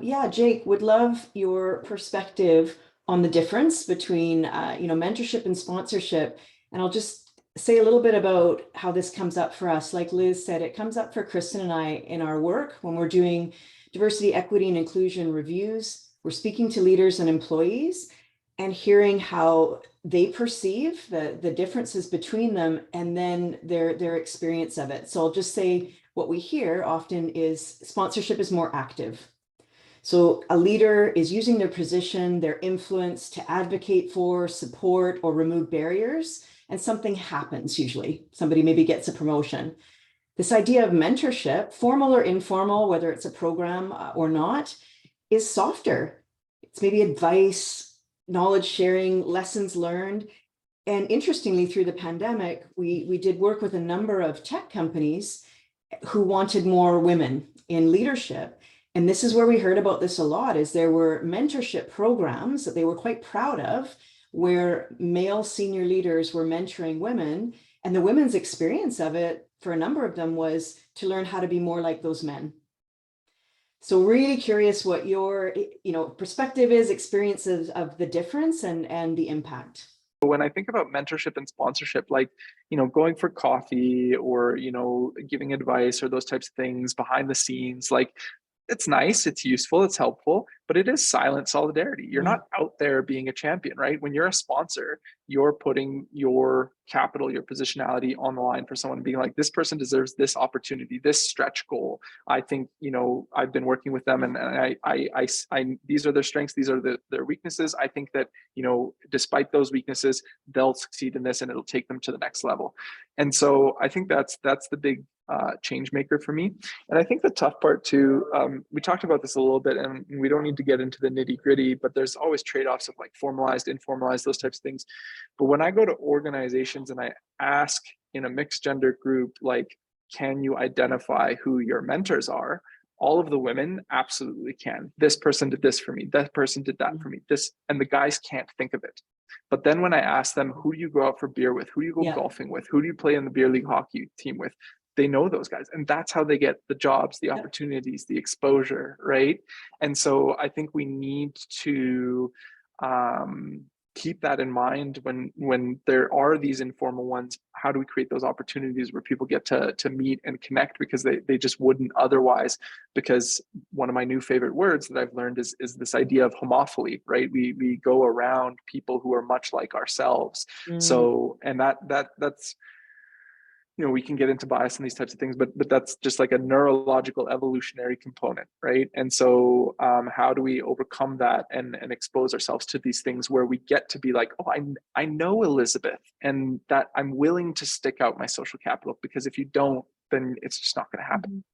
Yeah, Jake, would love your perspective on the difference between, mentorship and sponsorship. And I'll just say a little bit about how this comes up for us. Like Liz said, it comes up for Kristen and I in our work when we're doing diversity, equity, and inclusion reviews. We're speaking to leaders and employees and hearing how they perceive the differences between them and then their experience of it. So I'll just say what we hear often is sponsorship is more active. So a leader is using their position, their influence to advocate for, support, or remove barriers, and something happens usually. Somebody maybe gets a promotion. This idea of mentorship, formal or informal, whether it's a program or not, is softer. It's maybe advice, knowledge sharing, lessons learned. And interestingly, through the pandemic, we did work with a number of tech companies who wanted more women in leadership. And this is where we heard about this a lot, is there were mentorship programs that they were quite proud of, where male senior leaders were mentoring women. And the women's experience of it, for a number of them, was to learn how to be more like those men. So really curious what your, perspective is, experiences of the difference and the impact. When I think about mentorship and sponsorship, like, going for coffee or, giving advice or those types of things behind the scenes, like, it's nice, it's useful, it's helpful, but it is silent solidarity. You're not out there being a champion, right? When you're a sponsor, you're putting your capital, your positionality on the line for someone, being like, this person deserves this opportunity, this stretch goal. I think, I've been working with them, and I these are their strengths, these are their weaknesses. I think that, despite those weaknesses, they'll succeed in this and it'll take them to the next level. And so I think that's the big change maker for me. And I think the tough part too, we talked about this a little bit, and we don't need to get into the nitty gritty, but there's always trade-offs of like formalized, informalized, those types of things. But when I go to organizations and I ask in a mixed gender group, like, can you identify who your mentors are? All of the women absolutely can. This person did this for me. That person did that for me. This, and the guys can't think of it. But then when I ask them, who do you go out for beer with? Who do you go golfing with? Who do you play in the beer league hockey team with? They know those guys, and that's how they get the jobs, the opportunities, the exposure, right? And so I think we need to keep that in mind when there are these informal ones. How do we create those opportunities where people get to meet and connect, because they just wouldn't otherwise? Because one of my new favorite words that I've learned is this idea of homophily, right? We go around people who are much like ourselves. So, and that's, we can get into bias and these types of things, but that's just like a neurological evolutionary component, right? And so how do we overcome that and expose ourselves to these things where we get to be like, oh, I know Elisabeth, and that I'm willing to stick out my social capital, because if you don't, then it's just not going to happen.